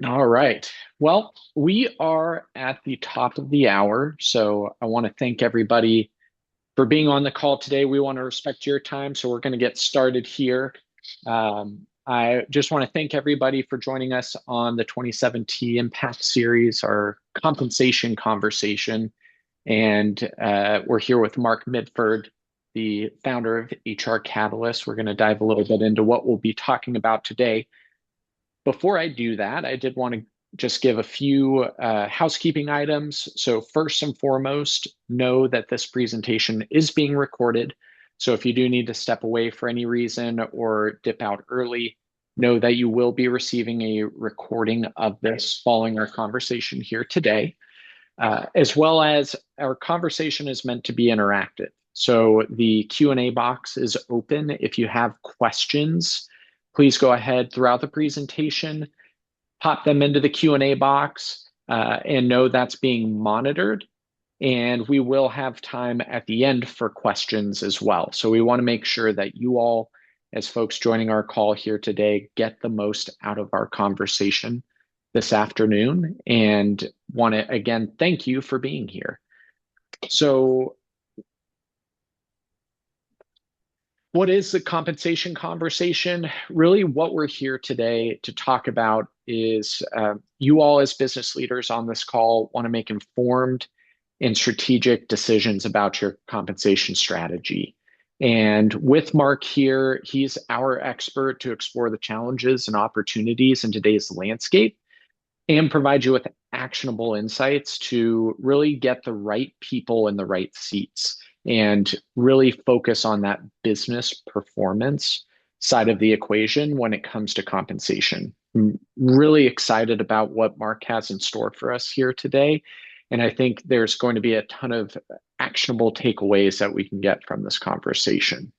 All right. Well, we are at the top of the hour, so I want to thank everybody for being on the call today. We want to respect your time, so we're going to get started here. I just want to thank everybody for joining us on the 27T Impact Series, our compensation conversation. And we're here with Mark Mitford, the founder of HR Catalyst. We're going to dive a little bit into what we'll be talking about today. Before I do that, I did want to just give a few housekeeping items. So first and foremost, know that this presentation is being recorded. So if you do need to step away for any reason or dip out early, know that you will be receiving a recording of this following our conversation here today, as well as our conversation is meant to be interactive. So the Q&A box is open. If you have questions, please go ahead throughout the presentation, pop them into the Q&A box, and know that's being monitored. And we will have time at the end for questions as well. So we want to make sure that you all, as folks joining our call here today, get the most out of our conversation this afternoon. And want to, again, thank you for being here. So what is the compensation conversation? Really, what we're here today to talk about is you all, as business leaders on this call, want to make informed and strategic decisions about your compensation strategy. And with Mark here, he's our expert to explore the challenges and opportunities in today's landscape and provide you with actionable insights to really get the right people in the right seats and really focus on that business performance side of the equation when it comes to compensation. I'm really excited about what Mark has in store for us here today. And I think there's going to be a ton of actionable takeaways that we can get from this conversation.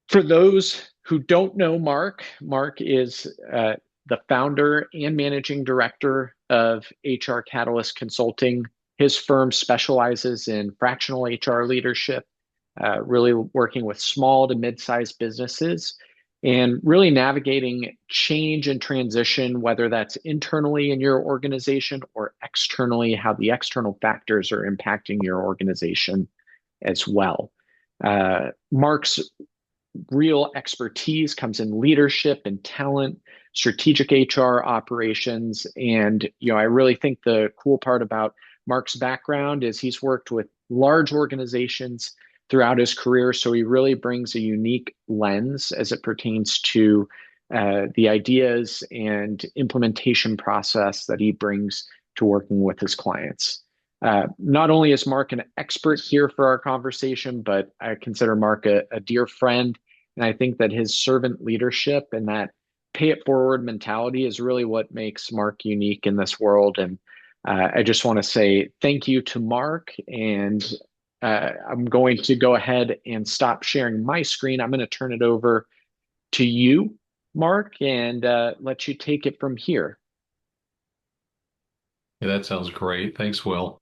For those who don't know Mark, Mark is the founder and managing director of HR Catalyst Consulting. His firm specializes in fractional HR leadership, really working with small to mid-sized businesses and really navigating change and transition, whether that's internally in your organization or externally, how the external factors are impacting your organization as well. Mark's real expertise comes in leadership and talent, strategic HR operations. And, I really think the cool part about Mark's background is he's worked with large organizations throughout his career. So he really brings a unique lens as it pertains to the ideas and implementation process that he brings to working with his clients. Not only is Mark an expert here for our conversation, but I consider Mark a dear friend. And I think that his servant leadership and that pay it forward mentality is really what makes Mark unique in this world. And I just want to say thank you to Mark. And I'm going to go ahead and stop sharing my screen. I'm going to turn it over to you, Mark, and let you take it from here. Yeah, that sounds great. Thanks, Will.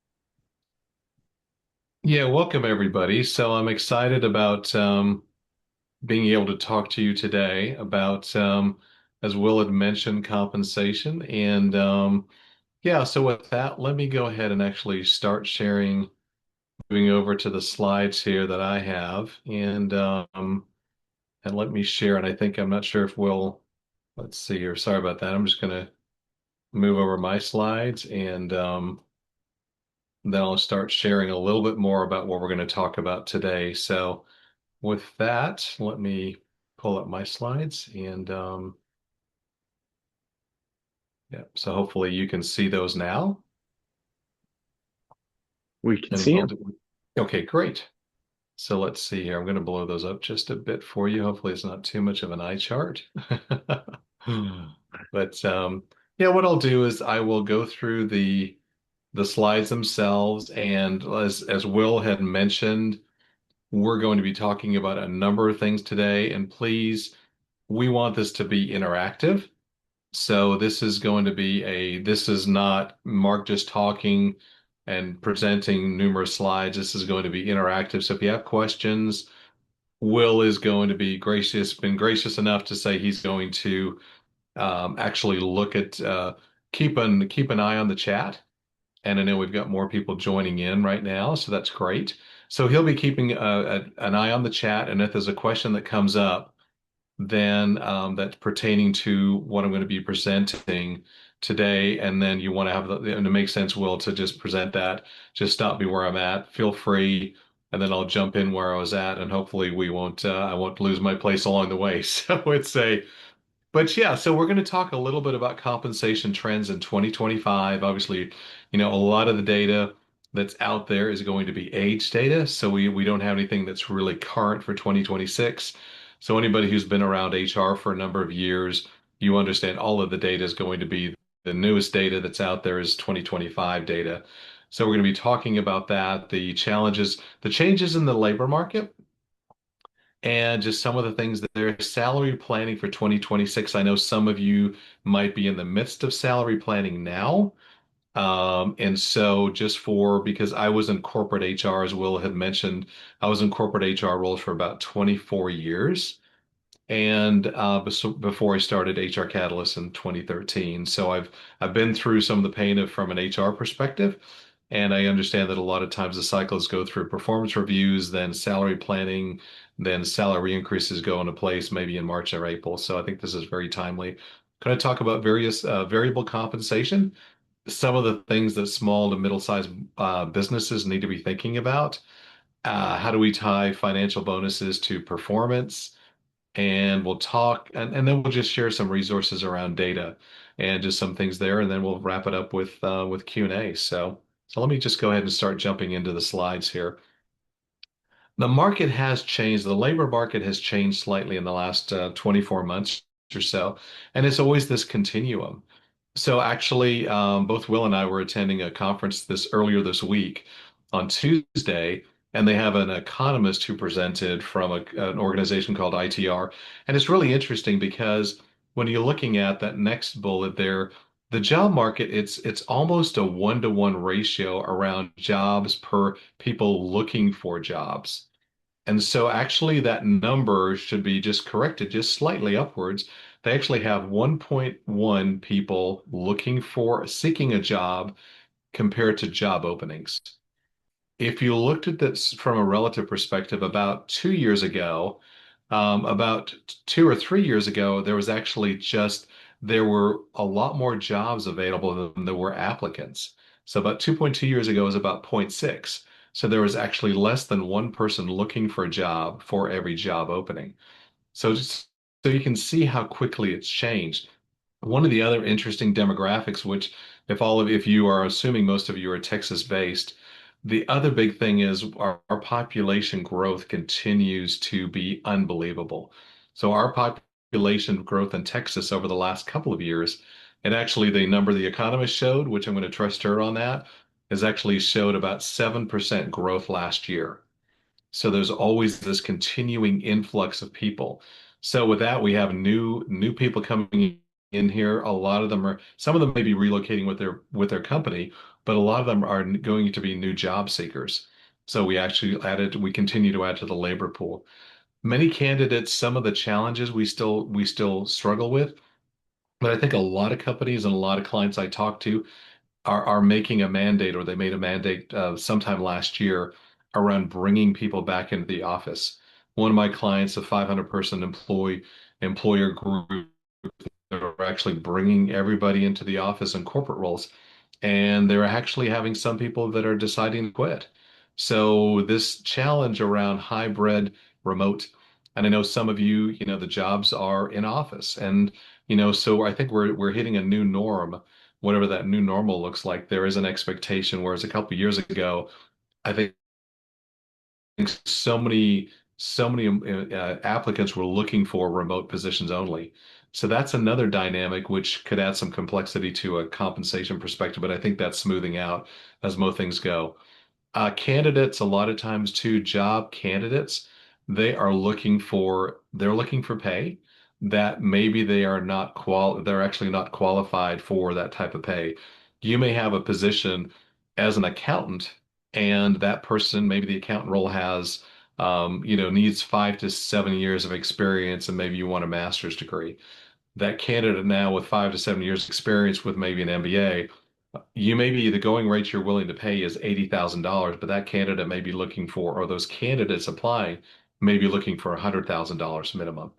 Yeah, welcome everybody. So I'm excited about being able to talk to you today about, as Will had mentioned, compensation. And yeah, so with that, let me go ahead and actually start sharing, moving over to the slides here that I have, and let me share. And I think I'm not sure if Will, let's see here. Sorry about that. I'm just going to move over my slides and then I'll start sharing a little bit more about what we're going to talk about today. So with that, let me pull up my slides and yeah, so hopefully you can see those now. We can And see we'll him. do, okay, great. So let's see here. I'm going to blow those up just a bit for you. Hopefully it's not too much of an eye chart. But yeah, what I'll do is I will go through the slides themselves, and as Will had mentioned, we're going to be talking about a number of things today. And please, we want this to be interactive. So this is not Mark just talking and presenting numerous slides. This is going to be interactive. So if you have questions, Will is going to be been gracious enough to say he's going to actually look at keep an eye on the chat. And I know we've got more people joining in right now, so that's great. So he'll be keeping an eye on the chat, and if there's a question that comes up, then that's pertaining to what I'm going to be presenting today, and then you want to have and it makes sense, Will, to just present that. Just stop me where I'm at. Feel free, and then I'll jump in where I was at, and hopefully we won't I won't lose my place along the way. So it's a but yeah, so we're going to talk a little bit about compensation trends in 2025. Obviously, a lot of the data that's out there is going to be age data, so we don't have anything that's really current for 2026. So anybody who's been around HR for a number of years, you understand all of the data is going to be the newest data that's out there is 2025 data. So we're going to be talking about that, the challenges, the changes in the labor market and just some of the things that they're salary planning for 2026. I know some of you might be in the midst of salary planning now. And so just because I was in corporate HR, as Will had mentioned, I was in corporate HR roles for about 24 years. And before I started HR Catalyst in 2013. So I've been through some of the pain from an HR perspective. And I understand that a lot of times the cycles go through performance reviews, then salary planning, then salary increases go into place maybe in March or April. So I think this is very timely. Can I talk about various variable compensation? Some of the things that small to middle-sized businesses need to be thinking about. How do we tie financial bonuses to performance? And we'll talk, and then we'll just share some resources around data and just some things there, and then we'll wrap it up with Q&A. So let me just go ahead and start jumping into the slides here. The market has changed. The labor market has changed slightly in the last 24 months or so, and it's always this continuum. So actually, both Will and I were attending a conference earlier this week on Tuesday, and they have an economist who presented from an organization called ITR. And it's really interesting because when you're looking at that next bullet there, the job market, it's almost a one-to-one ratio around jobs per people looking for jobs. And so actually that number should be just corrected just slightly upwards. They actually have 1.1 people seeking a job compared to job openings. If you looked at this from a relative perspective about 2 years ago, about 2 or 3 years ago, there were a lot more jobs available than there were applicants. So about 2.2 years ago was about zero point 0.6. So there was actually less than one person looking for a job for every job opening. So you can see how quickly it's changed. One of the other interesting demographics, which if you are assuming most of you are Texas based, the other big thing is our population growth continues to be unbelievable. So our population growth in Texas over the last couple of years, and actually the number the economist showed, which I'm going to trust her on that, is actually showed about 7% growth last year. So there's always this continuing influx of people. So with that, we have new people coming in here. Some of them may be relocating with their company, but a lot of them are going to be new job seekers. So we continue to add to the labor pool. Many candidates, some of the challenges we still struggle with, but I think a lot of companies and a lot of clients I talk to are making a mandate, or they made a mandate sometime last year around bringing people back into the office. One of my clients, a 500-person employer group, they're actually bringing everybody into the office in corporate roles, and they're actually having some people that are deciding to quit. So this challenge around hybrid remote, and I know some of you, the jobs are in office, and so I think we're hitting a new norm, whatever that new normal looks like. There is an expectation, whereas a couple of years ago, I think so many applicants were looking for remote positions only. So that's another dynamic which could add some complexity to a compensation perspective, but I think that's smoothing out as most things go. Candidates, a lot of times too, job candidates, they're looking for pay that maybe they're actually not qualified for that type of pay. You may have a position as an accountant, and that person, maybe the accountant role needs 5 to 7 years of experience, and maybe you want a master's degree. that candidate now with 5 to 7 years experience with maybe an MBA, you may be the going rate you're willing to pay is $80,000, but that candidate may be looking for, or those candidates applying may be looking for $100,000 minimum.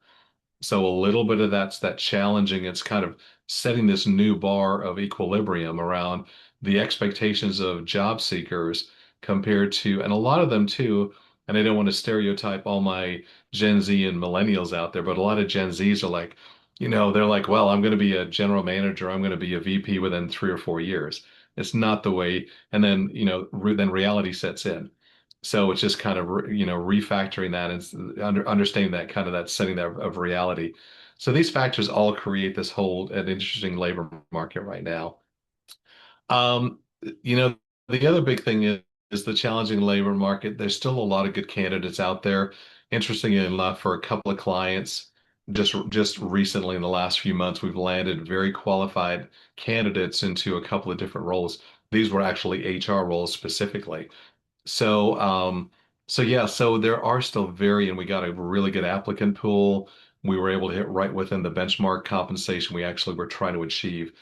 So a little bit of that's that challenging. It's kind of setting this new bar of equilibrium around the expectations of job seekers compared to, and a lot of them too, and I don't want to stereotype all my Gen Z and millennials out there, but a lot of Gen Zs are like, they're like, well, I'm going to be a general manager, I'm going to be a VP within 3 or 4 years. It's not the way, and then, then reality sets in. So it's just kind of, refactoring that and understanding that kind of that setting that of reality. So these factors all create this whole an interesting labor market right now. Um, you know, the other big thing is the challenging labor market. There's still a lot of good candidates out there. Interestingly enough, for a couple of clients, just recently in the last few months, we've landed very qualified candidates into a couple of different roles. These were actually HR roles specifically. So, yeah, so there are still and we got a really good applicant pool. We were able to hit right within the benchmark compensation we actually were trying to achieve.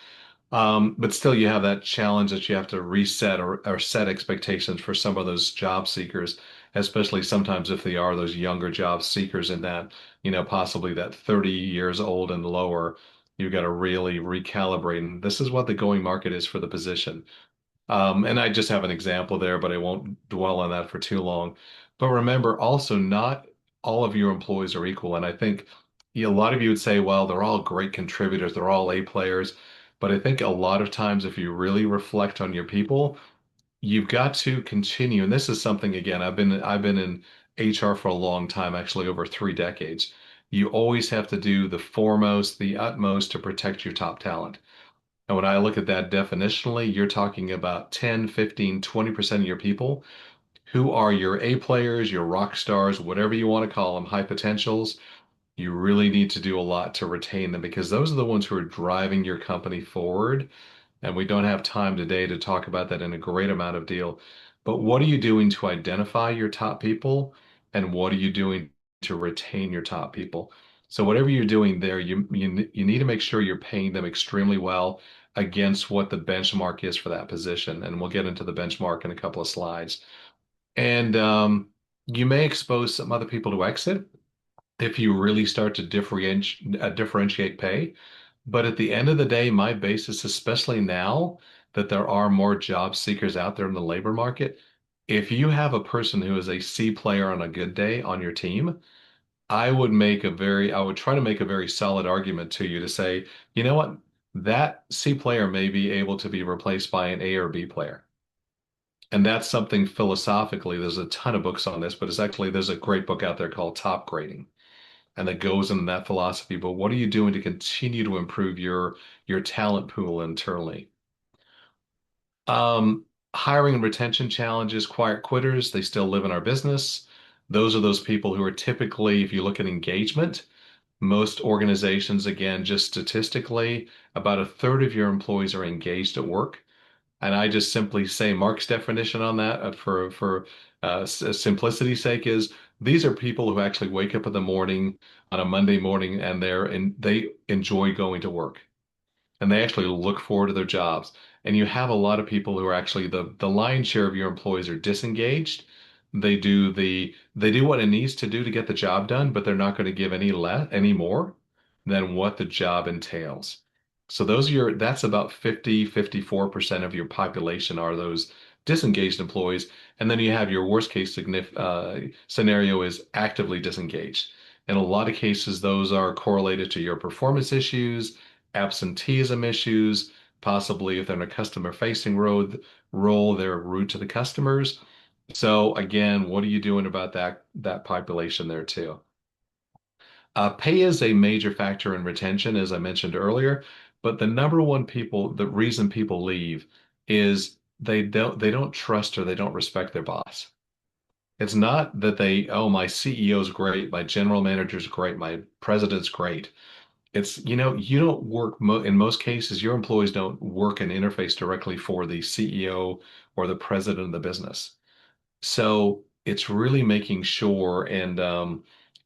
But still, you have that challenge that you have to reset or set expectations for some of those job seekers, especially sometimes if they are those younger job seekers in that, possibly that 30 years old and lower. You've got to really recalibrate. And this is what the going market is for the position. And I just have an example there, but I won't dwell on that for too long. But remember, also, not all of your employees are equal. And I think a lot of you would say, well, they're all great contributors, they're all A players. But I think a lot of times, if you really reflect on your people, you've got to continue. And this is something, again, I've been in HR for a long time, actually over 3 decades. You always have to do the foremost, the utmost to protect your top talent. And when I look at that definitionally, you're talking about 10, 15, 20% of your people who are your A players, your rock stars, whatever you want to call them, high potentials. You really need to do a lot to retain them because those are the ones who are driving your company forward. And we don't have time today to talk about that in a great amount of deal. But what are you doing to identify your top people? And what are you doing to retain your top people? So whatever you're doing there, you need to make sure you're paying them extremely well against what the benchmark is for that position. And we'll get into the benchmark in a couple of slides. And you may expose some other people to exit if you really start to differentiate pay. But at the end of the day, my basis, especially now that there are more job seekers out there in the labor market, if you have a person who is a C player on a good day on your team, I would try to make a very solid argument to you to say, you know what, that C player may be able to be replaced by an A or B player. And that's something philosophically, there's a ton of books on this, but there's a great book out there called Top Grading and that goes into that philosophy. But what are you doing to continue to improve your talent pool internally? Um, Hiring and retention challenges, quiet quitters, they still live in our business. Those are those people who are typically, if you look at engagement, most organizations, again, just statistically, about a third of your employees are engaged at work. And I just simply say Mark's definition on that for simplicity's sake is these are people who actually wake up in the morning on a Monday morning and they enjoy going to work and they actually look forward to their jobs. And you have a lot of people who are actually the lion's share of your employees are disengaged. They do what it needs to do to get the job done, but they're not going to give any more than what the job entails. So that's about 54% of your population are those disengaged employees. And then you have your worst case scenario is actively disengaged. In a lot of cases, those are correlated to your performance issues, absenteeism issues, possibly if they're in a customer facing role, they're rude to the customers. So again, what are you doing about that population there too? Pay is a major factor in retention, as I mentioned earlier, but the reason people leave is they don't trust or they don't respect their boss. It's not that oh, my CEO's great, my general manager's great, my president's great. It's, you don't work mo in most cases, your employees don't work and interface directly for the CEO or the president of the business. So it's really making sure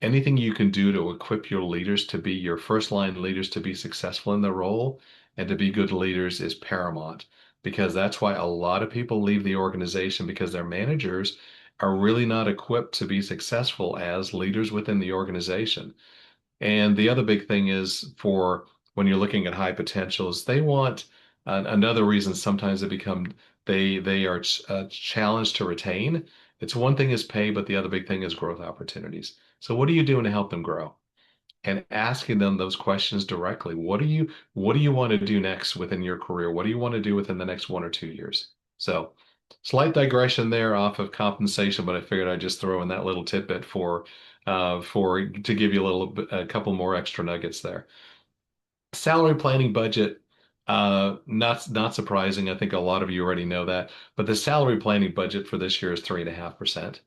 anything you can do to equip your leaders to be your first line leaders to be successful in their role and to be good leaders is paramount because that's why a lot of people leave the organization because their managers are really not equipped to be successful as leaders within the organization. And the other big thing is for when you're looking at high potentials, they want another reason sometimes they are challenged to retain. It's one thing is pay, but the other big thing is growth opportunities. So what are you doing to help them grow? And asking them those questions directly. What do you want to do next within your career? What do you want to do within the next 1 or 2 years? So slight digression there off of compensation, but I figured I'd just throw in that little tidbit for to give you a couple more extra nuggets there. Salary planning budget, not surprising. I think a lot of you already know that, but the salary planning budget for this year is 3.5%.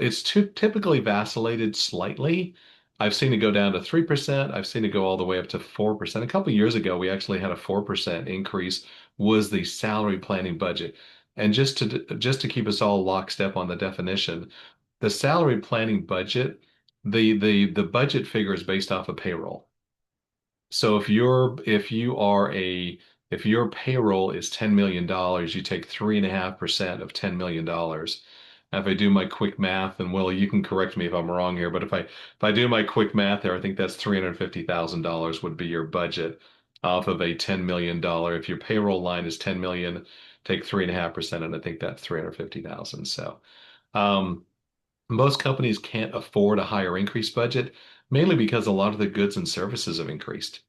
It's typically vacillated slightly. I've seen it go down to 3%. I've seen it go all the way up to 4%. A couple of years ago, we actually had a 4% increase was the salary planning budget. And just to keep us all lockstep on the definition, the salary planning budget, the budget figure is based off of payroll. So if your payroll is $10 million, you take 3.5% of $10 million. Now, if I do my quick math, and Will, you can correct me if I'm wrong here, but if I do my quick math there, I think that's $350,000 would be your budget off of a $10 million. If your payroll line is 10 million, take 3.5%, and I think that's 350,000. So um, most companies can't afford a higher increased budget, mainly because a lot of the goods and services have increased.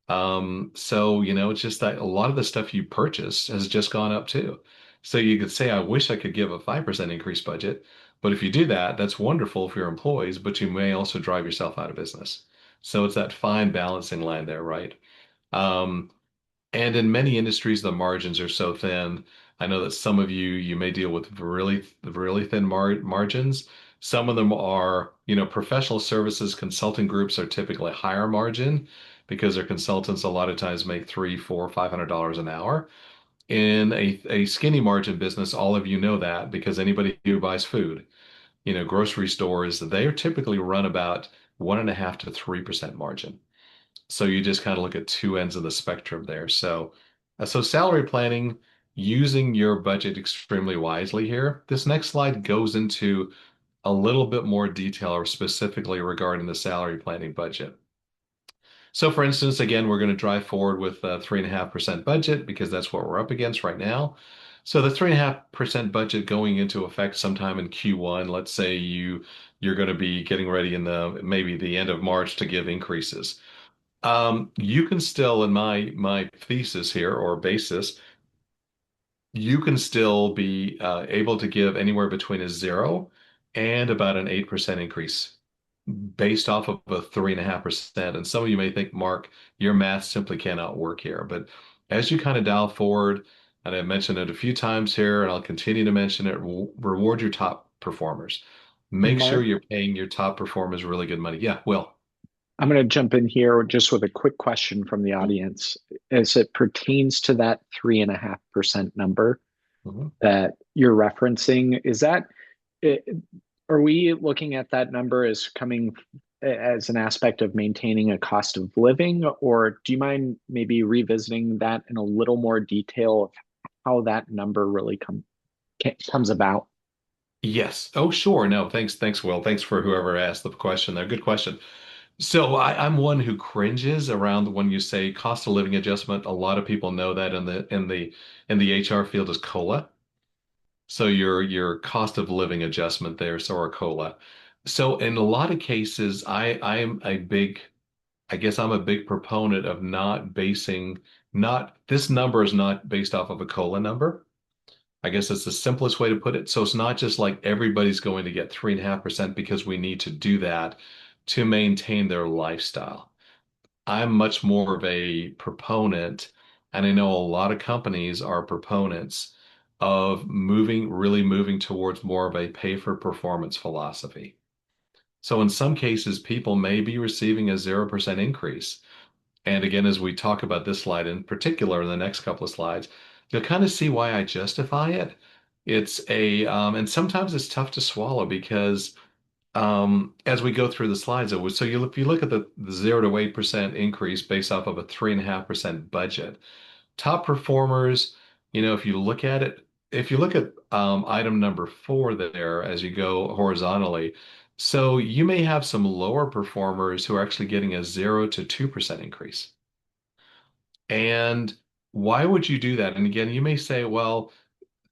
So it's just that a lot of the stuff you purchase has just gone up too. So you could say, I wish I could give a 5% increase budget, but if you do that, that's wonderful for your employees, but you may also drive yourself out of business. So it's that fine balancing line there, right? Um, and in many industries, the margins are so thin. I know that some of you may deal with really thin margins. Some of them are, professional services consulting groups are typically higher margin because their consultants a lot of times make three, four, $500 an hour. In a skinny margin business, all of you know that because anybody who buys food, grocery stores, they are typically run about 1.5 to 3% margin. So you just kind of look at two ends of the spectrum there. So salary planning, using your budget extremely wisely here. This next slide goes into a little bit more detail or specifically regarding the salary planning budget. So for instance, again, we're going to drive forward with a 3.5% budget because that's what we're up against right now. So the 3.5% budget going into effect sometime in Q1, let's say you're going to be getting ready in the maybe the end of March to give increases. You can still, in my thesis here or basis, you can still be able to give anywhere between a 0 and about an 8% increase based off of a 3.5%. And some of you may think, Mark, your math simply cannot work here. But as you kind of dial forward, and I've mentioned it a few times here, and I'll continue to mention it, reward your top performers. Make sure Mark, you're paying your top performers really good money. Yeah, Will. I'm going to jump in here just with a quick question from the audience. As it pertains to that 3.5% number Mhm. that you're referencing, i- are we looking at that number as coming as an aspect of maintaining a cost of living, or do you mind maybe revisiting that in a little more detail of how that number really comes about? Yes. Oh, sure. No, thanks, Will. Thanks for whoever asked the question there. Good question. So I'm one who cringes around when you say cost of living adjustment. A lot of people know that in the HR field is COLA. So your cost of living adjustment there, so or COLA. So in a lot of cases, I guess I'm a big proponent of not basing not this number is not based off of a COLA number. I guess that's the simplest way to put it. So it's not just like everybody's going to get 3.5% because we need to do that to maintain their lifestyle. I'm much more of a proponent, and I know a lot of companies are proponents of really moving towards more of a pay for performance philosophy. So in some cases, people may be receiving a 0% increase. And again, as we talk about this slide in particular, in the next couple of slides, you'll kind of see why I justify it. And sometimes it's tough to swallow because as we go through the slides, so if you look at the 0 to 8% increase based off of a 3.5% budget, top performers, if you look at it, if you look at item number four there as you go horizontally, so you may have some lower performers who are actually getting a 0 to 2% increase. And why would you do that? And again, you may say, well,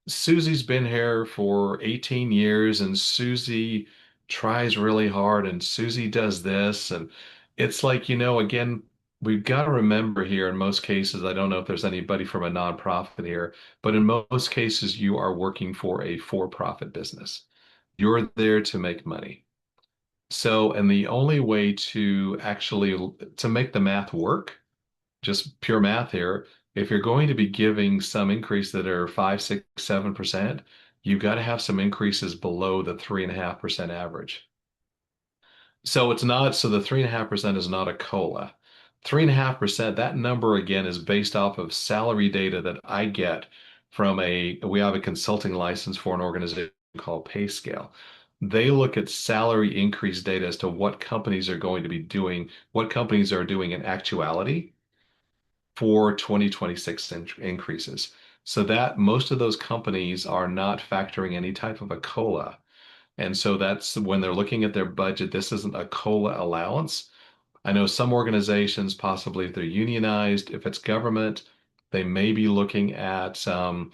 Susie's been here for 18 years and Susie tries really hard and Susie does this. And it's like, again, we've got to remember here in most cases, I don't know if there's anybody from a nonprofit here, but in most cases, you are working for a for-profit business. You're there to make money. So, and the only way to actually to make the math work, just pure math here, if you're going to be giving some increase that are 5, 6, 7%, you've got to have some increases below the 3.5% average. So it's not, so the 3.5% is not a COLA. 3.5%, that number again is based off of salary data that I get from we have a consulting license for an organization called PayScale. They look at salary increase data as to what companies are going to be doing, what companies are doing in actuality for 2026 increases. So that most of those companies are not factoring any type of a COLA. And so that's when they're looking at their budget, this isn't a COLA allowance. I know some organizations, possibly if they're unionized, if it's government, they may be looking at certain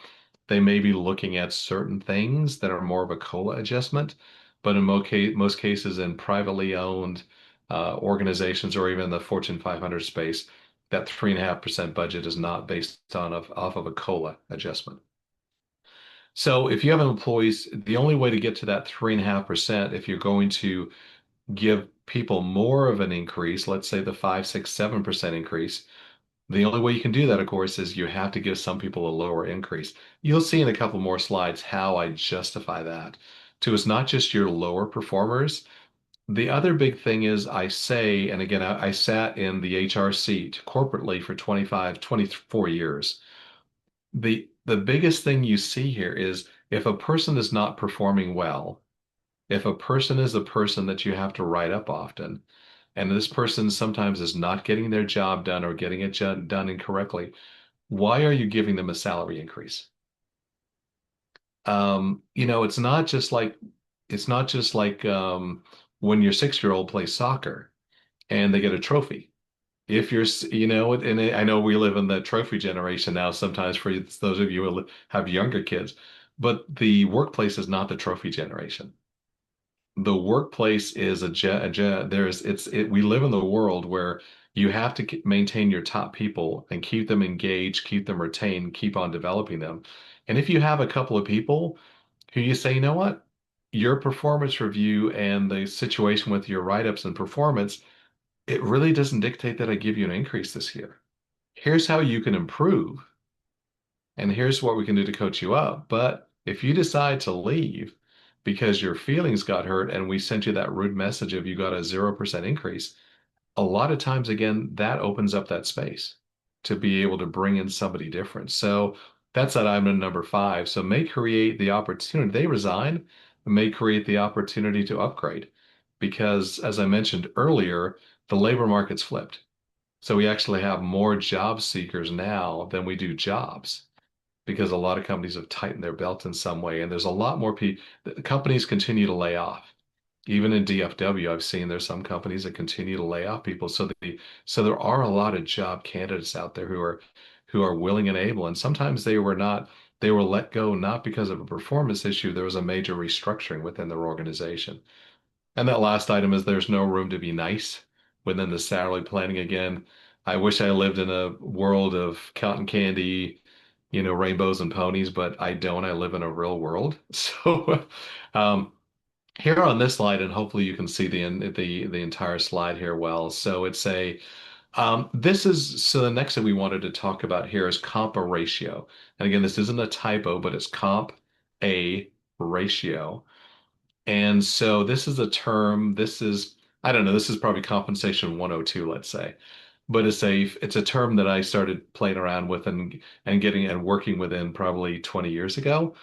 things that are more of a COLA adjustment. But in most cases, in privately owned organizations or even the Fortune 500 space, that 3.5% budget is not based off of a COLA adjustment. So if you have employees, the only way to get to that 3.5%, if you're going to give people more of an increase, let's say the 5, 6, 7% increase, the only way you can do that, of course, is you have to give some people a lower increase. You'll see in a couple more slides how I justify that. So it's not just your lower performers. The other big thing is I say, and again, I sat in the HR seat corporately for 25, 24 years. The biggest thing you see here is if a person is not performing well, if a person is a person that you have to write up often, and this person sometimes is not getting their job done or getting it done incorrectly, why are you giving them a salary increase? It's not just like when your 6-year-old plays soccer and they get a trophy. If you're, and I know we live in the trophy generation now, sometimes for those of you who have younger kids, but the workplace is not the trophy generation. The workplace is we live in the world where you have to maintain your top people and keep them engaged, keep them retained, keep on developing them. And if you have a couple of people who you say, you know what, your performance review and the situation with your write-ups and performance, it really doesn't dictate that I give you an increase this year. Here's how you can improve, and here's what we can do to coach you up. But if you decide to leave because your feelings got hurt and we sent you that rude message of you got a 0% increase, a lot of times, again, that opens up that space to be able to bring in somebody different. So that's that item number five. So may create the opportunity. They resign, may create the opportunity to upgrade. Because as I mentioned earlier, the labor market's flipped. So we actually have more job seekers now than we do jobs because a lot of companies have tightened their belt in some way. And there's a lot more people, companies continue to lay off. Even in DFW, I've seen there's some companies that continue to lay off people. So there are a lot of job candidates out there who are willing and able. And sometimes they were let go not because of a performance issue. There was a major restructuring within their organization. And that last item is there's no room to be nice within the salary planning again. I wish I lived in a world of cotton candy, rainbows and ponies, but I don't. I live in a real world. So um, here on this slide, and hopefully you can see the entire slide here well. So so the next thing we wanted to talk about here is Compa-Ratio. And again, this isn't a typo, but it's Comp-A ratio. And so this is a term, I don't know, this is probably compensation 102, let's say. But it's a term that I started playing around with and getting and working within probably 20 years ago.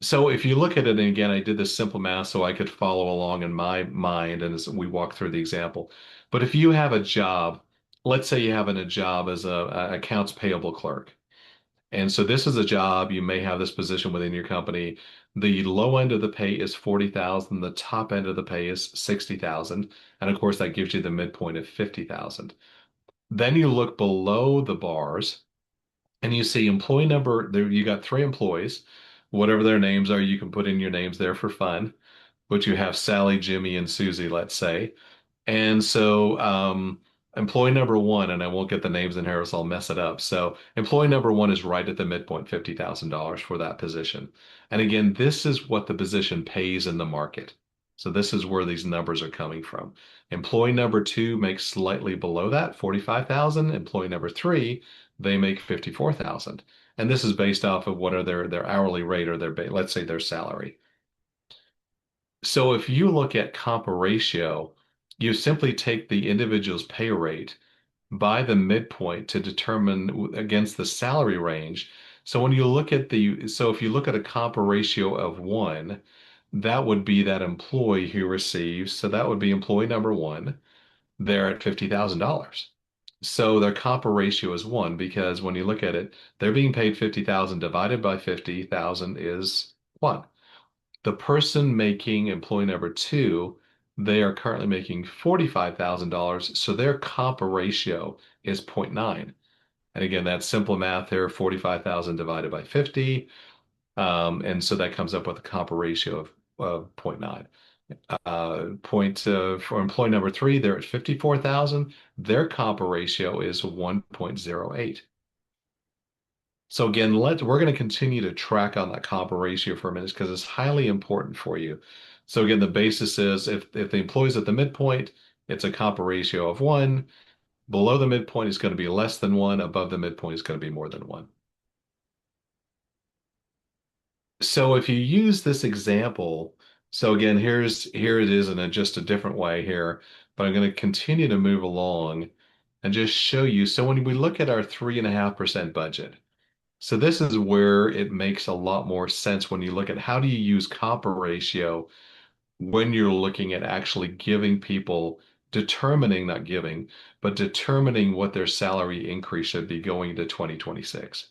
So if you look at it, and again, I did this simple math so I could follow along in my mind and as we walk through the example. But if you have a job, let's say you have a job as a accounts payable clerk. And so this is a job, you may have this position within your company. The low end of the pay is 40,000, the top end of the pay is 60,000, and of course that gives you the midpoint of 50,000. Then you look below the bars and you see employee number, there you got three employees. Whatever their names are, you can put in your names there for fun. But you have Sally, Jimmy, and Susie, let's say. And so, employee number one, and I won't get the names in here, so I'll mess it up. So, employee number one is right at the midpoint, $50,000 for that position. And again, this is what the position pays in the market. So, this is where these numbers are coming from. Employee number two makes slightly below that, 45,000. Employee number three, they make 54,000. And this is based off of what are their hourly rate or let's say their salary. So if you look at Compa-Ratio, you simply take the individual's pay rate by the midpoint to determine against the salary range. So when you look at so if you look at a Compa-Ratio of one, that would be that employee who receives, so that would be employee number one, they're at $50,000. So their Compa-Ratio is one because when you look at it, they're being paid 50,000 divided by 50,000 is one. The person making employee number two, they are currently making $45,000, so their Compa-Ratio is 0.9. And again, that's simple math there, 45,000 divided by 50. And so that comes up with a Compa-Ratio of zero point 0.9. For employee number three, they're at 54,000. Their Compa-Ratio is 1.08. So again, we're going to continue to track on that Compa-Ratio for a minute because it's highly important for you. So again, the basis is if the employee's at the midpoint, it's a Compa-Ratio of one. Below the midpoint is going to be less than one. Above the midpoint is going to be more than one. So if you use this example, so again, here it is in just a different way here, but I'm going to continue to move along and just show you. So when we look at our 3.5% budget. So this is where it makes a lot more sense when you look at how do you use Compa-Ratio when you're looking at actually giving people, determining, not giving, but determining what their salary increase should be going into 2026.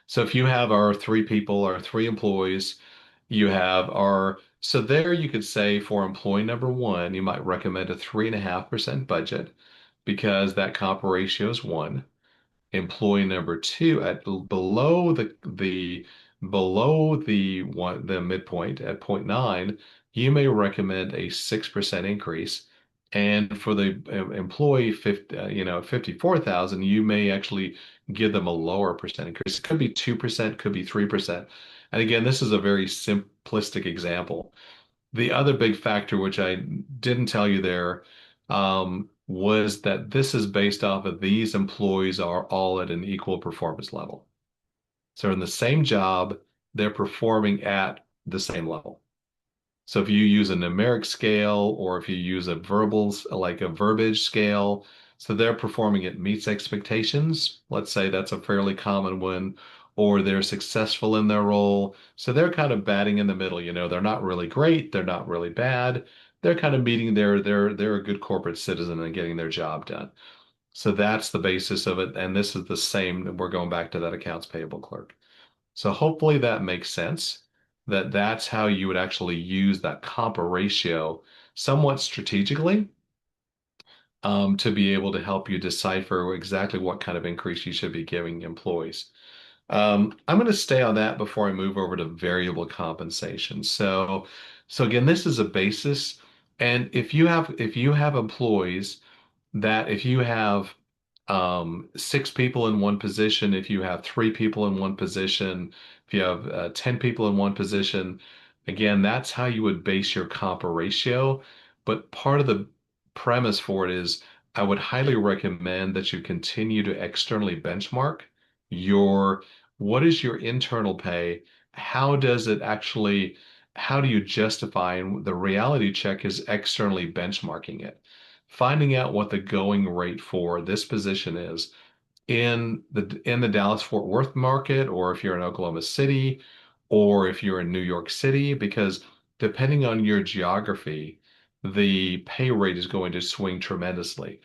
So if you have our three people, our three employees, you have so there you could say for employee number one, you might recommend a 3.5% budget because that Compa-Ratio is one. Employee number two at below the midpoint at zero point 0.9, you may recommend a 6% increase. And for the employee 50, 54,000, you may actually give them a lower percent increase. It could be 2%, could be 3%. And again, this is a very simplistic example. The other big factor, which I didn't tell you there, was that this is based off of these employees are all at an equal performance level. So in the same job, they're performing at the same level. So if you use a numeric scale or if you use like a verbiage scale, so they're performing it meets expectations. Let's say that's a fairly common one, or they're successful in their role. So they're kind of batting in the middle. They're not really great, they're not really bad. They're kind of meeting they're a good corporate citizen and getting their job done. So that's the basis of it. And this is the same. We're going back to that accounts payable clerk. So hopefully that makes sense that that's how you would actually use that Compa-Ratio somewhat strategically to be able to help you decipher exactly what kind of increase you should be giving employees. I'm going to stay on that before I move over to variable compensation. So again, this is a basis. And if you have employees that if you have six people in one position, if you have three people in one position, if you have 10 people in one position, again, that's how you would base your Compa-Ratio. But part of the premise for it is I would highly recommend that you continue to externally benchmark your what is your internal pay? How does it actually, how do you justify? And the reality check is externally benchmarking it, finding out what the going rate for this position is in the Dallas-Fort Worth market, or if you're in Oklahoma City, or if you're in New York City, because depending on your geography, the pay rate is going to swing tremendously.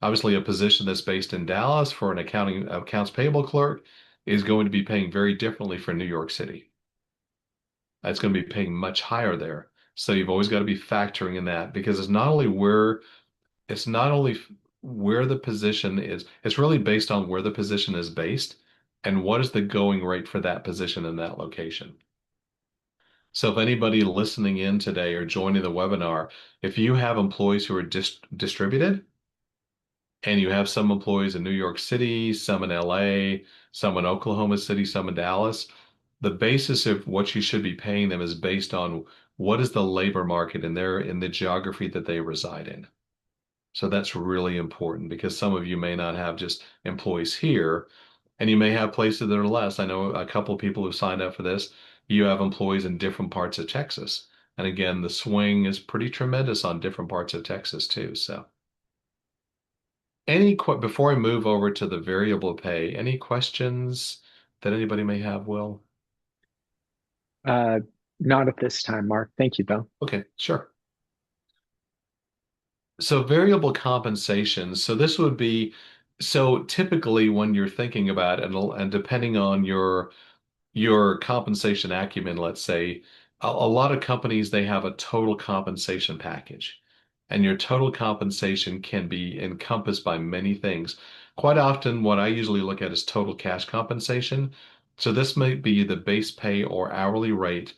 Obviously, a position that's based in Dallas for an accounts payable clerk is going to be paying very differently for New York City. It's going to be paying much higher there. So you've always got to be factoring in that because it's not only where the position is, it's really based on where the position is based and what is the going rate for that position in that location. So if anybody listening in today or joining the webinar, if you have employees who are distributed and you have some employees in New York City, some in LA, some in Oklahoma City, some in Dallas, the basis of what you should be paying them is based on what is the labor market in the geography that they reside in. So that's really important because some of you may not have just employees here, and you may have places that are less. I know a couple of people who signed up for this. You have employees in different parts of Texas. And again, the swing is pretty tremendous on different parts of Texas too. So before I move over to the variable pay, any questions that anybody may have, Will? Uh, Not at this time, Mark. Thank you, though. Okay, sure. So variable compensation. So this would be, so typically when you're thinking about it, and depending on your compensation acumen, let's say, a lot of companies, they have a total compensation package. And your total compensation can be encompassed by many things. Quite often, what I usually look at is total cash compensation. So this might be the base pay or hourly rate.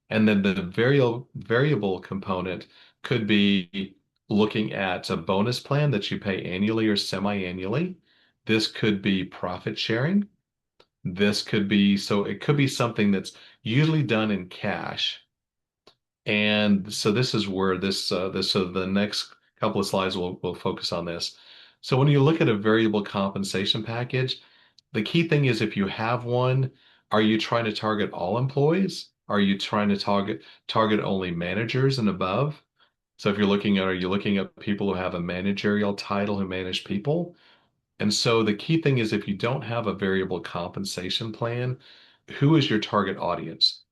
And then the variable component could be looking at a bonus plan that you pay annually or semi-annually. This could be profit sharing. This could be, so it could be something that's usually done in cash. And so this is where so the next couple of slides will focus on this. So when you look at a variable compensation package, the key thing is if you have one, are you trying to target all employees? Are you trying to target only managers and above? So if you're looking at, are you looking at people who have a managerial title who manage people? And so the key thing is if you don't have a variable compensation plan, who is your target audience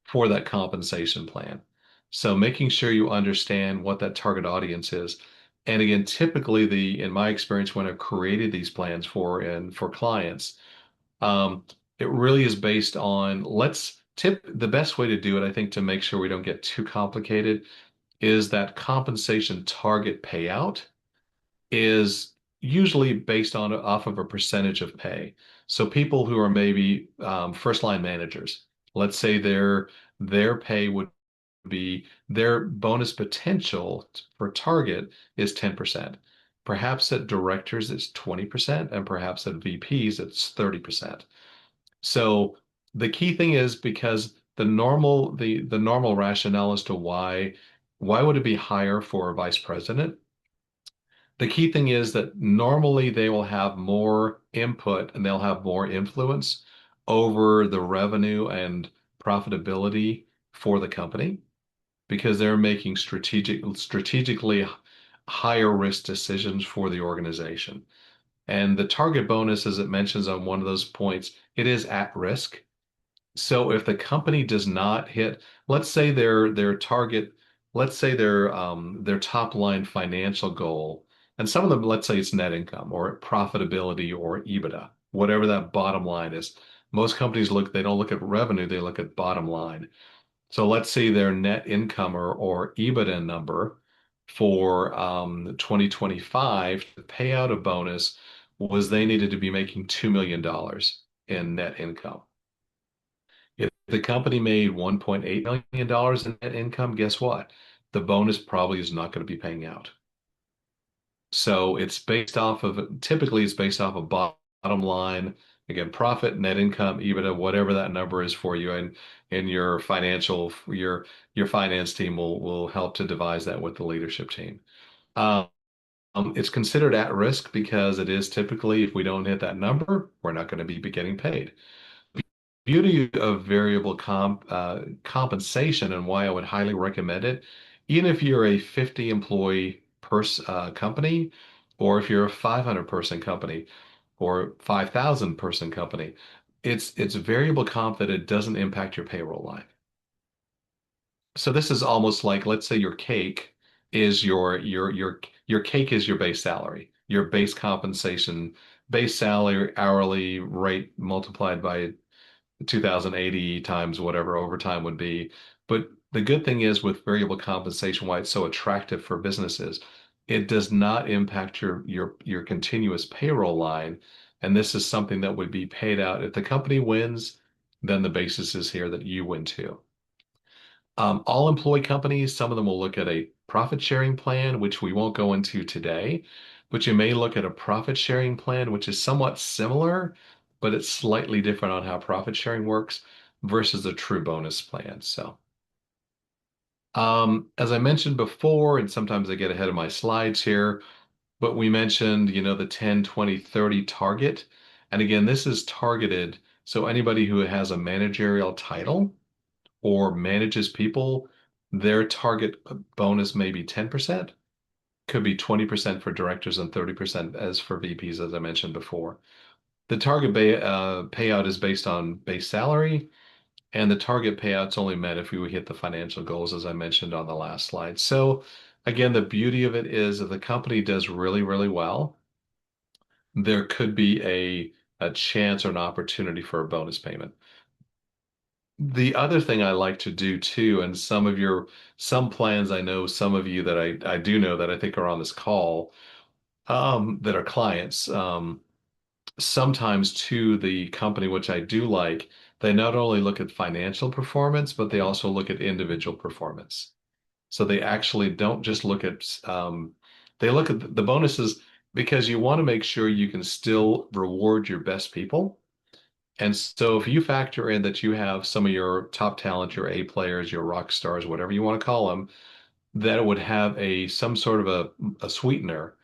for that compensation plan? So making sure you understand what that target audience is. And again, typically in my experience, when I've created these plans for clients, um, it really is based on the best way to do it, I think, to make sure we don't get too complicated, is that compensation target payout is usually based on off of a percentage of pay. So people who are maybe first line managers, let's say their pay would be their bonus potential for target is 10%. Perhaps at directors it's 20%, and perhaps at VPs it's 30%. So the key thing is because the normal rationale as to why would it be higher for a vice president? The key thing is that normally they will have more input and they'll have more influence over the revenue and profitability for the company because they're making strategically higher risk decisions for the organization. And the target bonus, as it mentions on one of those points, it is at risk. So if the company does not hit, let's say their target, let's say their top line financial goal, and some of them, let's say it's net income or profitability or EBITDA, whatever that bottom line is. Most companies they don't look at revenue, they look at bottom line. So let's say their net income or EBITDA number for 2025 to pay out a bonus was they needed to be making $2 million in net income. If the company made $1.8 million in net income, guess what? The bonus probably is not going to be paying out. So typically it's based off of bottom line, again, profit, net income, EBITDA, whatever that number is for you. And your finance team will help to devise that with the leadership team. Um, it's considered at risk because it is typically, if we don't hit that number, we're not going to be getting paid. Beauty of compensation and why I would highly recommend it, even if you're a 50 employee company, or if you're a 500 person company, or 5,000 person company, It's variable comp that it doesn't impact your payroll line. So this is almost like, let's say your cake is your cake is your base salary, your base compensation, base salary, hourly rate multiplied by 2080 times whatever overtime would be. But the good thing is with variable compensation, why it's so attractive for businesses, it does not impact your continuous payroll line. And this is something that would be paid out. If the company wins, then the basis is here that you win too. All employee companies, some of them will look at a profit sharing plan, which we won't go into today, but you may look at a profit sharing plan, which is somewhat similar, but it's slightly different on how profit sharing works versus a true bonus plan. So, as I mentioned before, and sometimes I get ahead of my slides here, but we mentioned, the 10, 20, 30 target. And again, this is targeted. So anybody who has a managerial title or manages people, their target bonus may be 10%, could be 20% for directors and 30% as for VPs, as I mentioned before. The target payout is based on base salary, and the target payout's only met if you hit the financial goals, as I mentioned on the last slide. So, again, the beauty of it is if the company does really, really well, there could be a chance or an opportunity for a bonus payment. The other thing I like to do too, and some plans I know some of you that I do know that I think are on this call, that are clients, sometimes to the company, which I do like, they not only look at financial performance, but they also look at individual performance. So they actually don't just look at, they look at the bonuses because you want to make sure you can still reward your best people. And so if you factor in that you have some of your top talent, your A players, your rock stars, whatever you want to call them, that it would have some sort of a sweetener,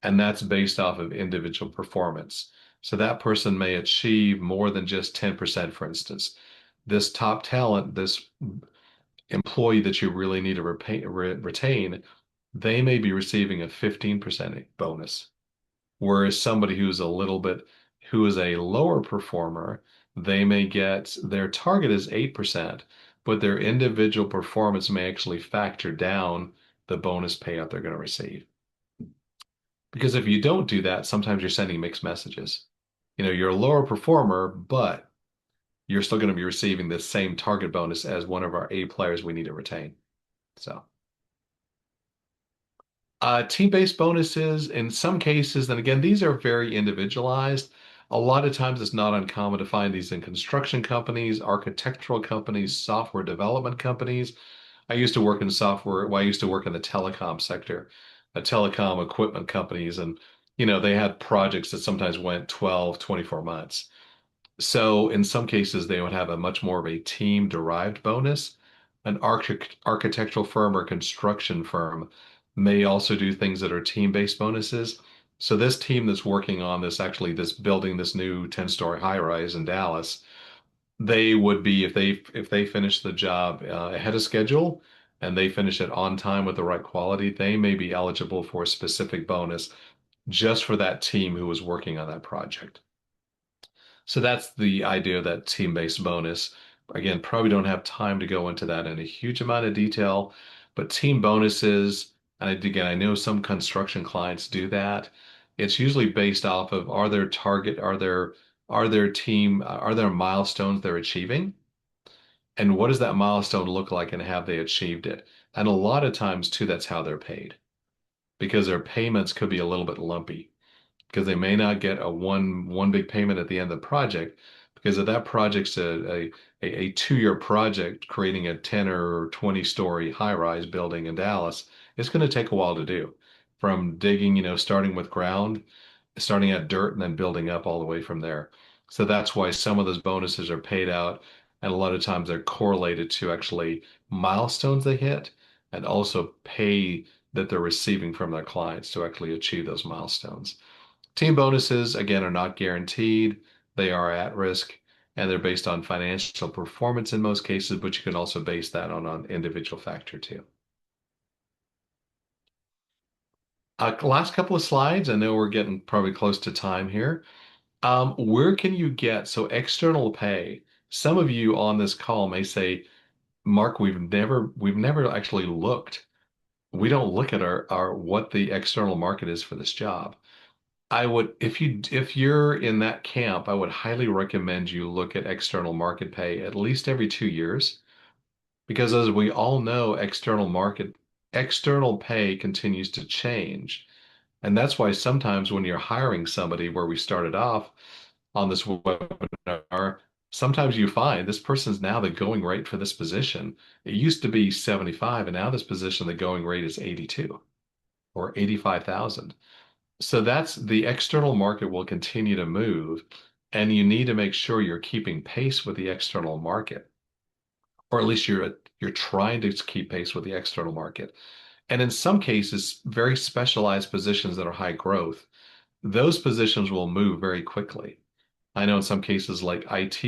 and that's based off of individual performance. So that person may achieve more than just 10%, for instance. This top talent, this employee that you really need to retain, they may be receiving a 15% bonus. Whereas somebody who is a lower performer, they may get their target is 8%, but their individual performance may actually factor down the bonus payout they're going to receive. Because if you don't do that, sometimes you're sending mixed messages. You're a lower performer, but you're still going to be receiving the same target bonus as one of our A players we need to retain. So. Team-based bonuses, in some cases, and again, these are very individualized. A lot of times it's not uncommon to find these in construction companies, architectural companies, software development companies. I used to work in software, well, I used to work in the telecom sector, telecom equipment companies, and they had projects that sometimes went 12, 24 months. So in some cases, they would have a much more of a team-derived bonus. An architectural firm or construction firm may also do things that are team-based bonuses. So this team that's working on this building this new 10-story high-rise in Dallas, they would be if they finish the job ahead of schedule and they finish it on time with the right quality, they may be eligible for a specific bonus just for that team who was working on that project. So that's the idea of that team-based bonus. Again, probably don't have time to go into that in a huge amount of detail, but team bonuses, and again, I know some construction clients do that. It's usually based off of are there milestones they're achieving? And what does that milestone look like and have they achieved it? And a lot of times too, that's how they're paid because their payments could be a little bit lumpy because they may not get a one big payment at the end of the project because if that project's a 2-year project creating a 10 or 20 story high rise building in Dallas, it's going to take a while to do from digging, starting with ground, starting at dirt and then building up all the way from there. So that's why some of those bonuses are paid out, and a lot of times they're correlated to actually milestones they hit and also pay that they're receiving from their clients to actually achieve those milestones. Team bonuses, again, are not guaranteed. They are at risk and they're based on financial performance in most cases, but you can also base that on an individual factor too. Last couple of slides. I know we're getting probably close to time here. Where can you get so external pay? Some of you on this call may say, Mark, we've never actually looked. We don't look at our what the external market is for this job. I would, if you're in that camp, I would highly recommend you look at external market pay at least every 2 years, because as we all know, external pay continues to change. And that's why sometimes when you're hiring somebody, where we started off on this webinar, sometimes you find this person's now the going rate for this position. It used to be 75, and now this position, the going rate is 82 or 85,000. So that's the external market will continue to move, and you need to make sure you're keeping pace with the external market, or at least you're trying to keep pace with the external market. And in some cases, very specialized positions that are high growth, those positions will move very quickly. I know in some cases like IT,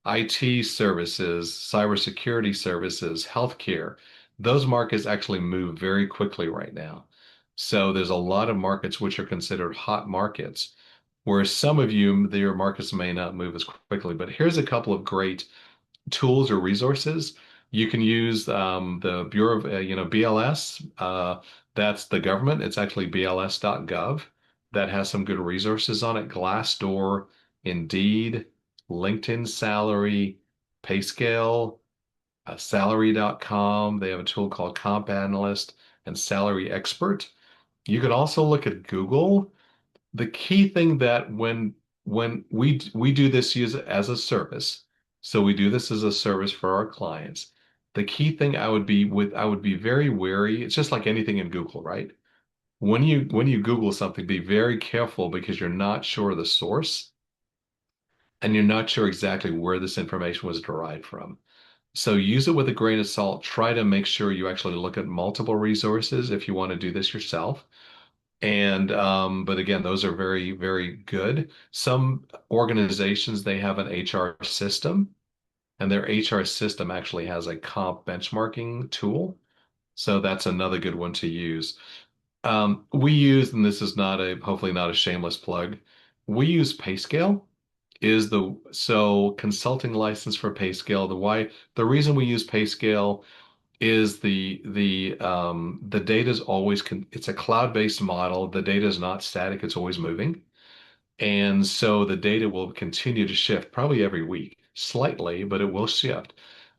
IT services, cybersecurity services, healthcare, those markets actually move very quickly right now. So there's a lot of markets which are considered hot markets, whereas some of you, their markets may not move as quickly. But here's a couple of great tools or resources. You can use the Bureau of, BLS. That's the government. It's actually bls.gov. That has some good resources on it. Glassdoor, Indeed, LinkedIn Salary, Payscale, salary.com. They have a tool called Comp Analyst and Salary Expert. You can also look at Google. The key thing that when we do this use as a service, so we do this as a service for our clients. The key thing I would be very wary. It's just like anything in Google, right? When you Google something, be very careful because you're not sure of the source and you're not sure exactly where this information was derived from. So use it with a grain of salt. Try to make sure you actually look at multiple resources if you want to do this yourself. And but again, those are very, very good. Some organizations they have an HR system, and their HR system actually has a comp benchmarking tool. So that's another good one to use. We use, and this is not a hopefully not a shameless plug, we use Payscale is the so consulting license for Payscale. The reason we use Payscale is the data is always it's a cloud-based model. The data is not static, it's always moving. And so the data will continue to shift probably every week, slightly, but it will shift.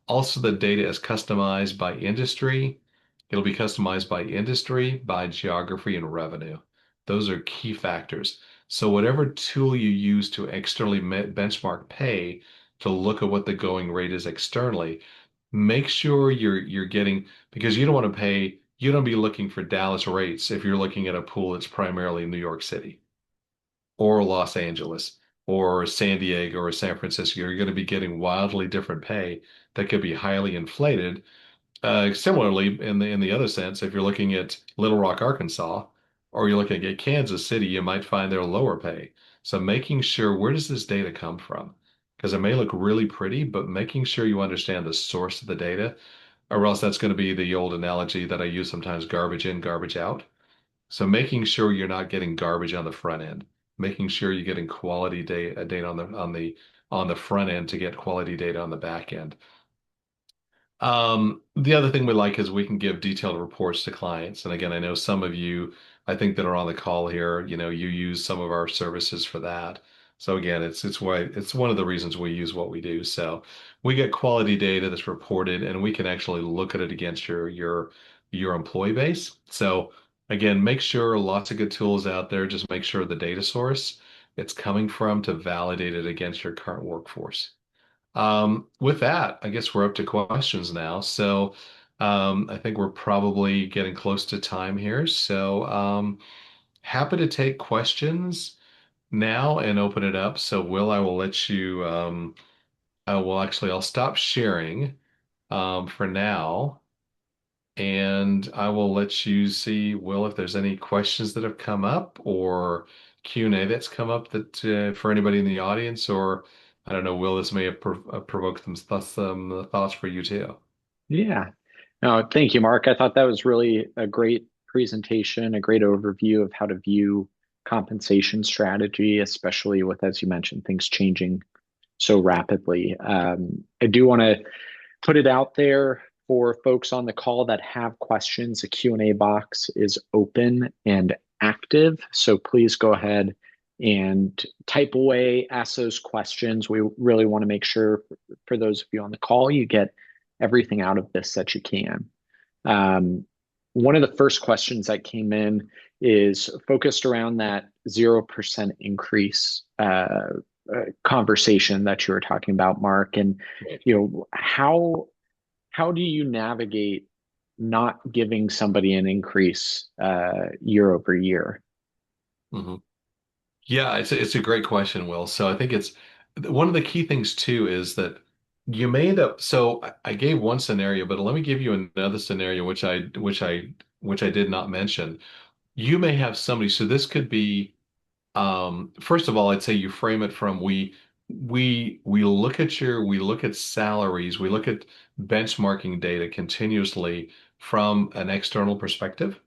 Also, the data is customized by industry. It'll be customized by industry, by geography, and revenue. Those are key factors. So whatever tool you use to externally benchmark pay to look at what the going rate is externally, make sure you're getting because you don't want to pay, you don't be looking for Dallas rates if you're looking at a pool that's primarily New York City or Los Angeles or San Diego or San Francisco. You're going to be getting wildly different pay that could be highly inflated. Similarly, in the other sense, if you're looking at Little Rock, Arkansas, or you're looking at Kansas City, you might find they're lower pay. So making sure where does this data come from? Because it may look really pretty, but making sure you understand the source of the data, or else that's going to be the old analogy that I use sometimes, garbage in, garbage out. So making sure you're not getting garbage on the front end, making sure you're getting quality data on the front end to get quality data on the back end. The other thing we like is we can give detailed reports to clients. And again, I know some of you, I think that are on the call here, you use some of our services for that. So again, it's one of the reasons we use what we do. So we get quality data that's reported, and we can actually look at it against your employee base. So again, make sure lots of good tools out there. Just make sure the data source it's coming from to validate it against your current workforce. With that, I guess we're up to questions now. So I think we're probably getting close to time here. So happy to take questions now and open it up. So Will, I will let you I'll stop sharing for now. And I will let you see, Will, if there's any questions that have come up or Q&A that's come up that for anybody in the audience, or I don't know, Will, this may have provoked some thoughts for you too. Yeah. No, thank you, Mark. I thought that was really a great presentation, a great overview of how to view compensation strategy, especially with, as you mentioned, things changing so rapidly. I do want to put it out there for folks on the call that have questions. The Q&A box is open and active, so please go ahead and type away, ask those questions. We really want to make sure for those of you on the call, you get everything out of this that you can. One of the first questions that came in is focused around that 0% increase conversation that you were talking about, Mark. And how do you navigate not giving somebody an increase year over year? hmm Yeah, it's a great question, Will. So I think it's one of the key things too is that you may end up. So I gave one scenario, but let me give you another scenario, which I did not mention. You may have somebody. So this could be. First of all, I'd say you frame it from we look at salaries, we look at benchmarking data continuously from an external perspective.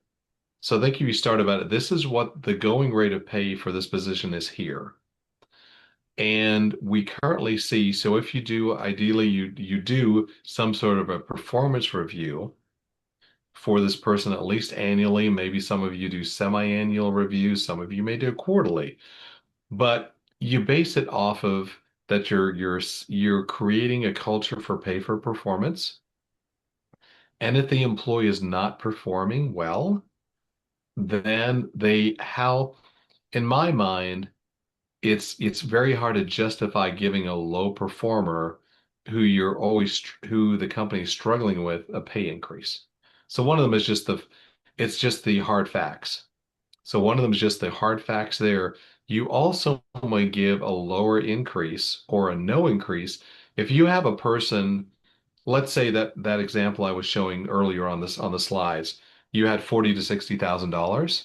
So think if you start about it, this is what the going rate of pay for this position is here. And we currently see, so if you do, ideally you do some sort of a performance review for this person at least annually. Maybe some of you do semi-annual reviews, some of you may do quarterly. But you base it off of that you're creating a culture for pay for performance. And if the employee is not performing well, then in my mind, it's very hard to justify giving a low performer who the company is struggling with a pay increase. So one of them is it's just the hard facts. So one of them is just the hard facts there. You also might give a lower increase or a no increase. If you have a person, let's say that example I was showing earlier on the slides, you had 40 to $60,000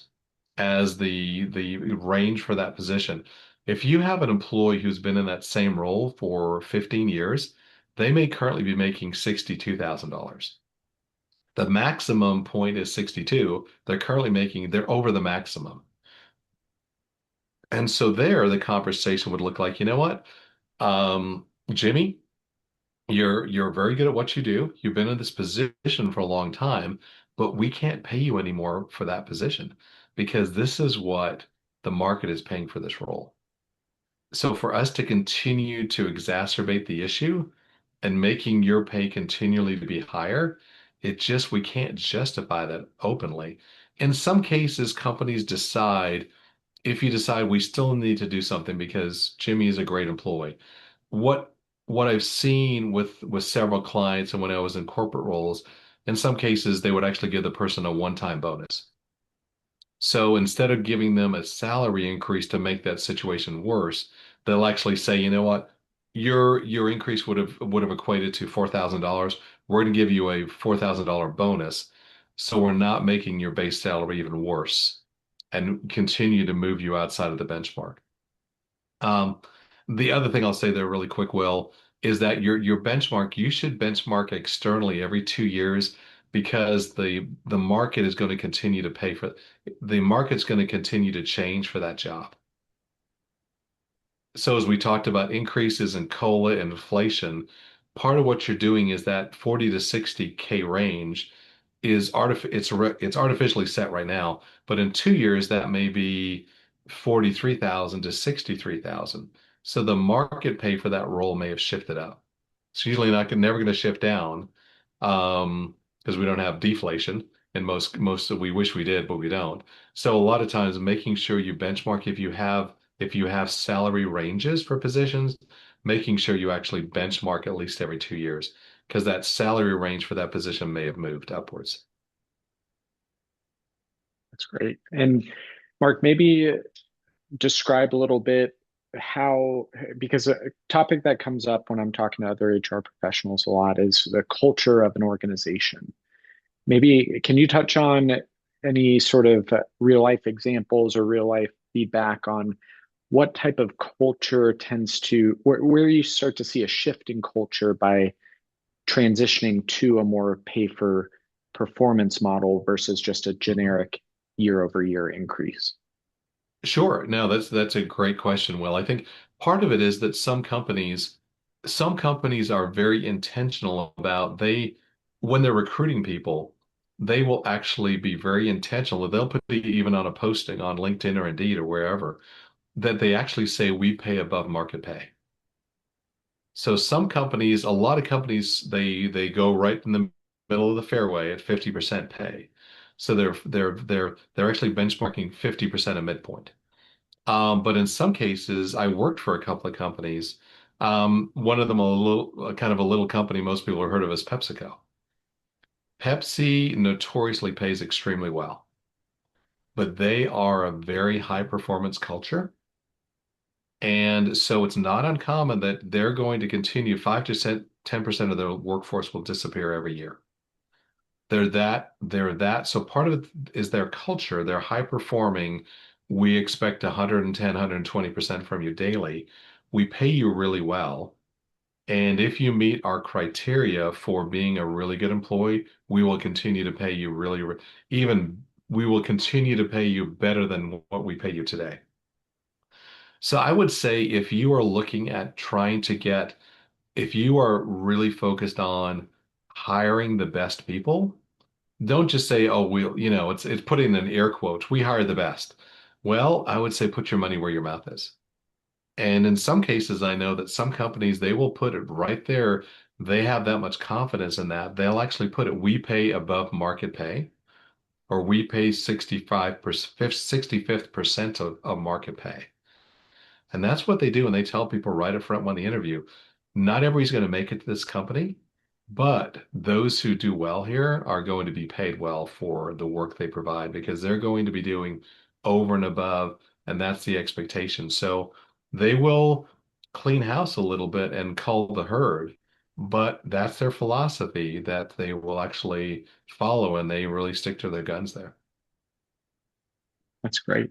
as the range for that position. If you have an employee who's been in that same role for 15 years, they may currently be making $62,000. The maximum point is 62. They're over the maximum. And so there, the conversation would look like, you know what? Jimmy, you're very good at what you do. You've been in this position for a long time, but we can't pay you anymore for that position because this is what the market is paying for this role. So for us to continue to exacerbate the issue and making your pay continually to be higher, we can't justify that openly. In some cases, companies decide if you decide we still need to do something because Jimmy is a great employee. What what I've seen with several clients and when I was in corporate roles, in some cases they would actually give the person a one-time bonus. So instead of giving them a salary increase to make that situation worse, they'll actually say, you know what, your increase would have equated to $4,000. We're going to give you a $4,000 bonus, so we're not making your base salary even worse and continue to move you outside of the benchmark. Um, the other thing I'll say there really quick, Will, is that your benchmark, you should benchmark externally every 2 years because the market is going to continue to pay for the market's going to continue to change for that job. So as we talked about increases in COLA and inflation, part of what you're doing is that 40 to 60K range it's artificially set right now, but in 2 years that may be 43,000 to 63,000. So the market pay for that role may have shifted up. It's usually not never going to shift down, because we don't have deflation, and most we wish we did, but we don't. So a lot of times making sure you benchmark if you have salary ranges for positions, making sure you actually benchmark at least every 2 years, because that salary range for that position may have moved upwards. That's great. And Mark, maybe describe a little bit how, because a topic that comes up when I'm talking to other HR professionals a lot is the culture of an organization. Maybe can you touch on any sort of real life examples or real life feedback on what type of culture tends to, where you start to see a shift in culture by transitioning to a more pay for performance model versus just a generic year over year increase? Sure. No, that's a great question, Will. I think part of it is that some companies are very intentional about when they're recruiting people, they will actually be very intentional. They'll put it even on a posting on LinkedIn or Indeed or wherever that they actually say we pay above market pay. So some companies, a lot of companies, they go right in the middle of the fairway at 50% pay. So they're actually benchmarking 50% of midpoint. But in some cases, I worked for a couple of companies. One of them kind of a little company most people have heard of as PepsiCo. Pepsi notoriously pays extremely well, but they are a very high performance culture. And so it's not uncommon that they're going to continue 5 to 10% of their workforce will disappear every year. They're that. So part of it is their culture. They're high performing. We expect 110, 120% from you daily. We pay you really well. And if you meet our criteria for being a really good employee, we will continue to pay you even we will continue to pay you better than what we pay you today. So I would say if you are looking at if you are really focused on hiring the best people, don't just say, oh, it's putting in air quotes, we hire the best. Well, I would say put your money where your mouth is. And in some cases, I know that some companies, they will put it right there. They have that much confidence in that. They'll actually put it, we pay above market pay, or we pay 65th percent of market pay. And that's what they do. And they tell people right up front when they interview, not everybody's going to make it to this company, but those who do well here are going to be paid well for the work they provide because they're going to be doing over and above, and that's the expectation. So they will clean house a little bit and cull the herd, but that's their philosophy that they will actually follow, and they really stick to their guns there. That's great.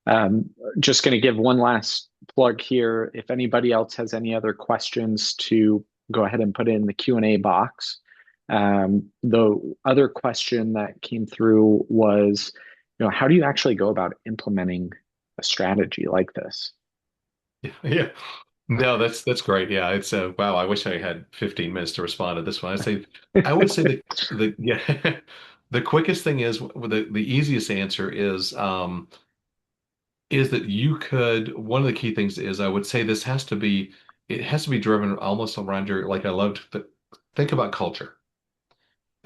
Um, just going to give one last plug here. If anybody else has any other questions, to go ahead and put it in the Q&A box. The other question that came through was, how do you actually go about implementing a strategy like this? Yeah. No, that's great. Yeah, it's wow, I wish I had 15 minutes to respond to this one. I would say the yeah, the quickest thing is the easiest answer is that you could one of the key things is I would say it has to be driven almost around your like I love to think about culture.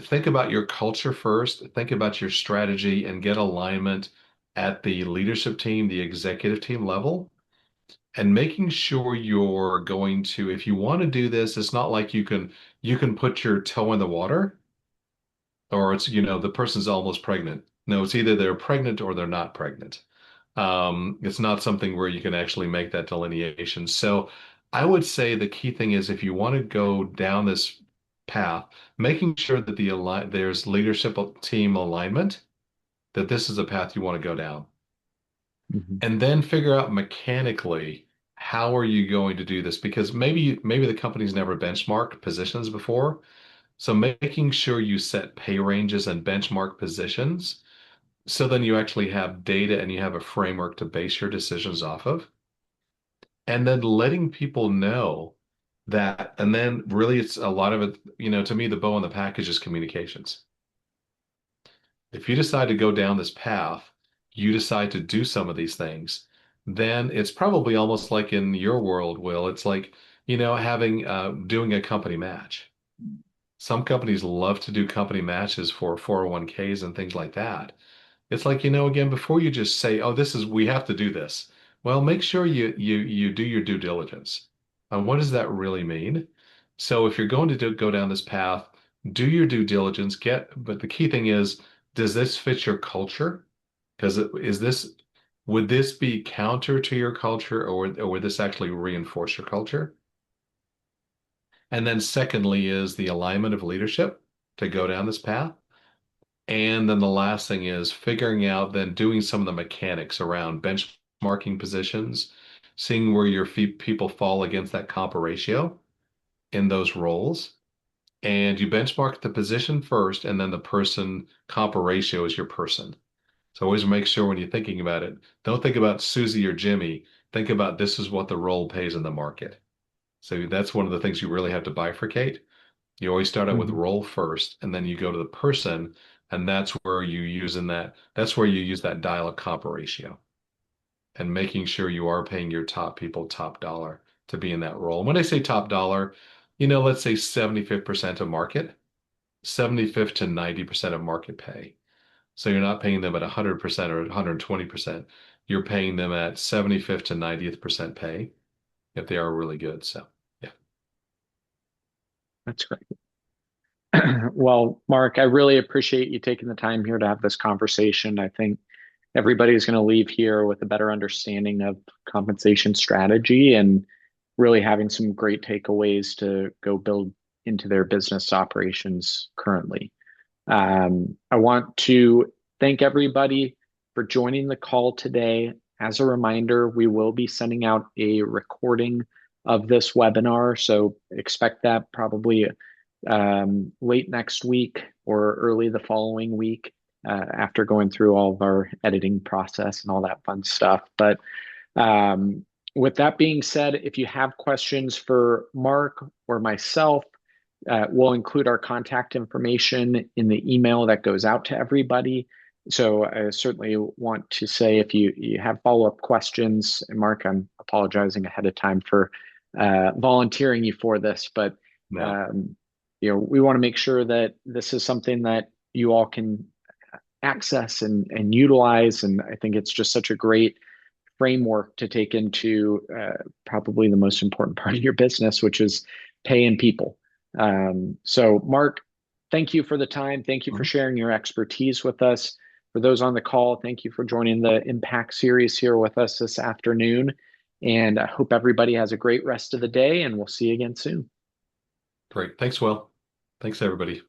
Think about your culture first, think about your strategy and get alignment at the leadership team, the executive team level and making sure you're going to, if you want to do this, it's not like you can put your toe in the water or it's, the person's almost pregnant. No, it's either they're pregnant or they're not pregnant. It's not something where you can actually make that delineation. So I would say the key thing is if you want to go down this path, making sure that there's leadership team alignment, that this is a path you want to go down. Mhm. And then figure out mechanically how are you going to do this because maybe the company's never benchmarked positions before. So making sure you set pay ranges and benchmark positions so then you actually have data and you have a framework to base your decisions off of. And then letting people know that, and then really it's a lot of it, to me, the bow on the package is communications. If you decide to go down this path, you decide to do some of these things, then it's probably almost like in your world, Will, it's like, having doing a company match. Some companies love to do company matches for 401ks and things like that. It's like, again, before you just say, "Oh, we have to do this." Well, make sure you do your due diligence. And what does that really mean? So if you're going to go down this path, do your due diligence, but the key thing is, does this fit your culture? Because would this be counter to your culture or would this actually reinforce your culture? And then secondly is the alignment of leadership to go down this path. And then the last thing is figuring out, then doing some of the mechanics around benchmarking positions, seeing where your people fall against that Compa-Ratio in those roles. And you benchmark the position first, and then the Compa-Ratio is your person. So always make sure when you're thinking about it, don't think about Susie or Jimmy. Think about this is what the role pays in the market. So that's one of the things you really have to bifurcate. You always start out with Mhm. role first, and then you go to the person, and that's where you use that dial a compa ratio and making sure you are paying your top people top dollar to be in that role. And when I say top dollar, let's say 75th percent of market, 75th to 90% of market pay. So you're not paying them at 100% or 120%. You're paying them at 75th to 90th percent pay if they are really good. So, yeah. That's great. Well, Mark, I really appreciate you taking the time here to have this conversation. I think everybody's going to leave here with a better understanding of compensation strategy and really having some great takeaways to go build into their business operations currently. I want to thank everybody for joining the call today. As a reminder, we will be sending out a recording of this webinar, so expect that probably late next week or early the following week after going through all of our editing process and all that fun stuff. But with that being said, if you have questions for Mark or myself, we'll include our contact information in the email that goes out to everybody. So I certainly want to say if you have follow-up questions, and Mark, I'm apologizing ahead of time for volunteering you for this, but No. um, we want to make sure that this is something that you all can access and utilize. And I think it's just such a great framework to take into probably the most important part of your business, which is paying people. So, Mark, thank you for the time. Thank you for Mhm. sharing your expertise with us. For those on the call, thank you for joining the Impact series here with us this afternoon. And I hope everybody has a great rest of the day, and we'll see you again soon. Great. Thanks, Will. Thanks, everybody.